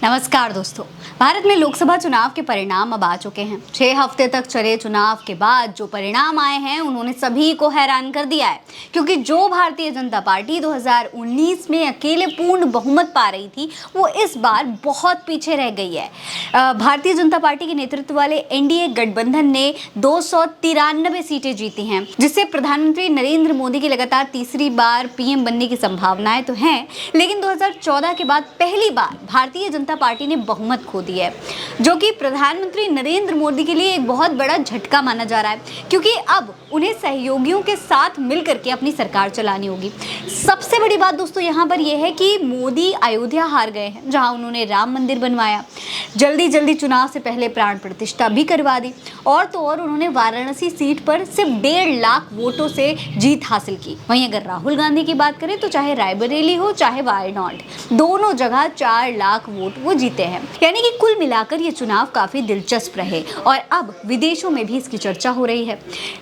नमस्कार दोस्तों। भारत में लोकसभा चुनाव के परिणाम अब आ चुके हैं। 6 हफ्ते तक चले चुनाव के बाद जो परिणाम आए हैं उन्होंने सभी को हैरान कर दिया है, क्योंकि जो भारतीय जनता पार्टी 2019 में अकेले पूर्ण बहुमत पा रही थी वो इस बार बहुत पीछे रह गई है। भारतीय जनता पार्टी के नेतृत्व वाले एनडीए गठबंधन ने 293 सीटें जीती हैं, जिससे प्रधानमंत्री नरेंद्र मोदी की लगातार तीसरी बार पीएम बनने की संभावनाएं तो हैं, लेकिन 2014 के बाद पहली बार भारतीय जनता पार्टी ने बहुमत खो दी है, जो कि प्रधानमंत्री नरेंद्र मोदी के लिए एक बहुत बड़ा झटका माना जा रहा है, क्योंकि अब उन्हें सहयोगियों के साथ मिलकर के अपनी सरकार चलानी होगी। सबसे बड़ी बात दोस्तों यहाँ पर यह है कि मोदी अयोध्या हार गए हैं, जहां उन्होंने राम मंदिर बनवाया, जल्दी चुनाव से पहले प्राण प्रतिष्ठा भी करवा दी, और तो और उन्होंने वाराणसी सीट पर सिर्फ 1.5 लाख वोटों से जीत हासिल की। वहीं अगर राहुल गांधी की बात करें तो चाहे रायबरेली हो चाहे वायनाड, दोनों जगह 4 लाख वोट वो जीते हैं। यानी कि कुल मिलाकर ये चुनाव काफी दिलचस्प रहे और अब विदेशों में भी इसकी चर्चा हो रही है।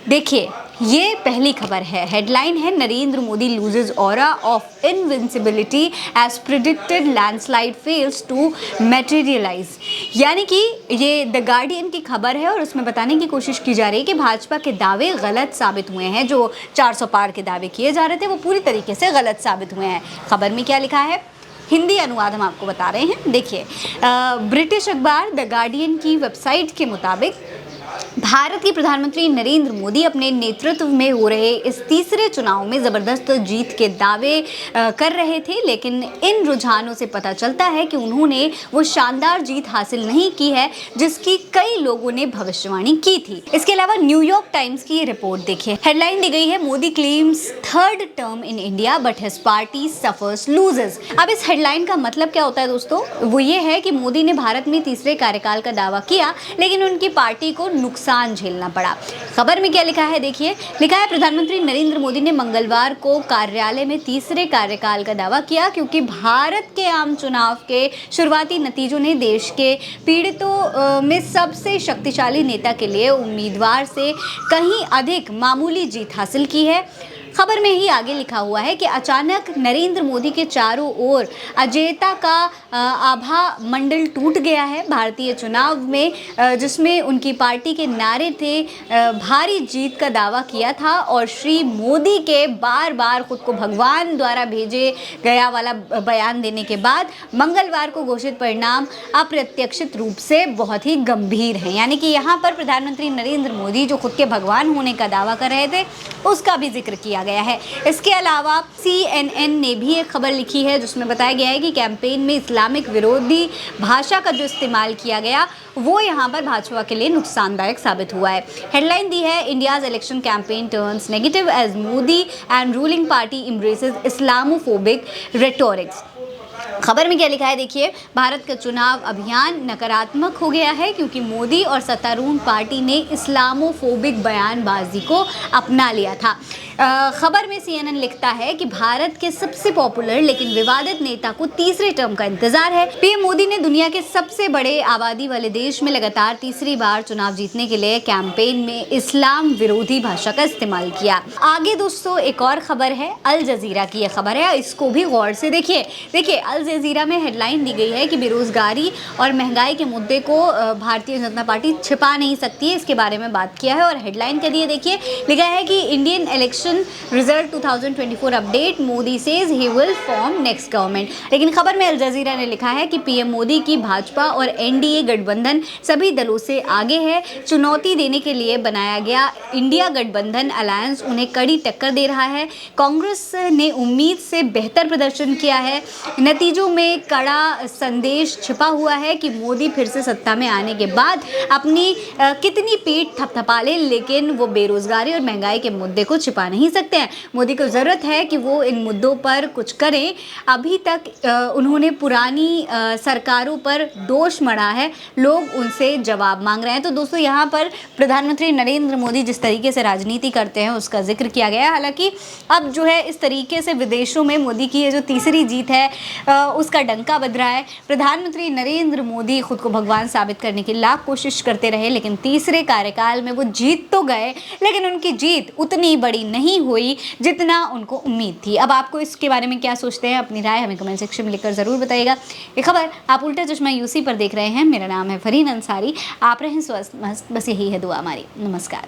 देखिए, ये पहली खबर है, हेडलाइन है Narendra Modi loses aura of invincibility as predicted, landslide fails to materialise. यानी कि ये द गार्डियन की खबर है और उसमें बताने की कोशिश की जा रही है कि भाजपा के दावे गलत साबित हुए हैं। जो 400 पार के दावे किए जा रहे थे वो पूरी तरीके से गलत साबित हुए हैं। खबर में क्या लिखा है, हिंदी अनुवाद हम आपको बता रहे हैं। देखिए, ब्रिटिश अखबार द गार्डियन की वेबसाइट के मुताबिक भारत के प्रधानमंत्री नरेंद्र मोदी अपने नेतृत्व में हो रहे इस तीसरे चुनाव में जबरदस्त जीत के दावे कर रहे थे, लेकिन इन रुझानों से पता चलता है कि उन्होंने वो शानदार जीत हासिल नहीं की है जिसकी कई लोगों ने भविष्यवाणी की थी। इसके अलावा न्यूयॉर्क टाइम्स की ये रिपोर्ट देखिए, हेडलाइन दी गई है, Modi claims third term in India but his party suffers loses. अब इस हेडलाइन का मतलब क्या होता है दोस्तों? वो ये है कि मोदी ने भारत में तीसरे कार्यकाल का दावा किया, लेकिन उनकी पार्टी को नुकसान झेलना पड़ा। खबर में क्या लिखा है, देखिए, लिखा है प्रधानमंत्री नरेंद्र मोदी ने मंगलवार को कार्यालय में तीसरे कार्यकाल का दावा किया, क्योंकि भारत के आम चुनाव के शुरुआती नतीजों ने देश के पीड़ितों में सबसे शक्तिशाली नेता के लिए उम्मीदवार से कहीं अधिक मामूली जीत हासिल की है। खबर में ही आगे लिखा हुआ है कि अचानक नरेंद्र मोदी के चारों ओर अजेयता का आभा मंडल टूट गया है। भारतीय चुनाव में जिसमें उनकी पार्टी के नारे थे, भारी जीत का दावा किया था और श्री मोदी के बार बार खुद को भगवान द्वारा भेजे गया वाला बयान देने के बाद मंगलवार को घोषित परिणाम अप्रत्याशित रूप से बहुत ही गंभीर हैं। यानी कि यहाँ पर प्रधानमंत्री नरेंद्र मोदी जो खुद के भगवान होने का दावा कर रहे थे उसका भी जिक्र किया गया है। इसके अलावा CNN ने भी एक खबर लिखी है जिसमें बताया गया है कि कैंपेन में इस्लामिक विरोधी भाषा का जो इस्तेमाल किया गया वो यहाँ पर भाजपा के लिए नुकसानदायक साबित हुआ है। हेडलाइन दी है, India's election campaign turns negative as Modi and ruling party embraces Islamophobic rhetorics. खबर में क्या लिखा है, देखिए, भारत का चुनाव अभियान नकारात्मक हो गया है क्योंकि मोदी और सत्तारूढ़ पार्टी ने इस्लामोफोबिक बयानबाजी को अपना लिया था। खबर में CNN लिखता है कि भारत के सबसे पॉपुलर लेकिन विवादित नेता को तीसरे टर्म का इंतजार है। पीएम मोदी ने दुनिया के सबसे बड़े आबादी वाले देश में लगातार तीसरी बार चुनाव जीतने के लिए कैंपेन में इस्लाम विरोधी भाषा का इस्तेमाल किया। आगे दोस्तों एक और खबर है, अल जजीरा की यह खबर है, इसको भी गौर से देखिए। अल जजीरा में हेडलाइन दी गई है कि बेरोजगारी और महंगाई के मुद्दे को भारतीय जनता पार्टी छिपा नहीं सकती है, इसके बारे में बात किया है। और हेडलाइन के लिए देखिए, लिखा है कि Indian election result 2024 update, Modi says he will form next government. लेकिन खबर में अल जजीरा ने लिखा है कि पीएम मोदी की भाजपा और एनडीए गठबंधन सभी दलों से आगे है। चुनौती देने के लिए बनाया गया इंडिया गठबंधन अलायंस उन्हें कड़ी टक्कर दे रहा है। कांग्रेस ने उम्मीद से बेहतर प्रदर्शन किया है। नतीजों में कड़ा संदेश छिपा हुआ है कि मोदी फिर से सत्ता में आने के बाद अपनी कितनी पीठ थपथपा ले, लेकिन वो बेरोजगारी और महंगाई के मुद्दे को छिपा नहीं सकते हैं। मोदी को ज़रूरत है कि वो इन मुद्दों पर कुछ करें। अभी तक उन्होंने पुरानी सरकारों पर दोष मढ़ा है, लोग उनसे जवाब मांग रहे हैं। तो दोस्तों यहाँ पर प्रधानमंत्री नरेंद्र मोदी जिस तरीके से राजनीति करते हैं उसका जिक्र किया गया है। हालांकि अब जो है इस तरीके से विदेशों में मोदी की ये जो तीसरी जीत है उसका डंका बज रहा है। प्रधानमंत्री नरेंद्र मोदी खुद को भगवान साबित करने की लाख कोशिश करते रहे, लेकिन तीसरे कार्यकाल में वो जीत तो गए, लेकिन उनकी जीत उतनी बड़ी नहीं हुई जितना उनको उम्मीद थी। अब आपको इसके बारे में क्या सोचते हैं, अपनी राय हमें कमेंट सेक्शन में लिखकर ज़रूर बताइएगा। ये खबर आप उल्टा चश्मा यूसी पर देख रहे हैं। मेरा नाम है फरीन अंसारी। आप रहें स्वस्थ मस्त, बस यही है दुआ हमारी। नमस्कार।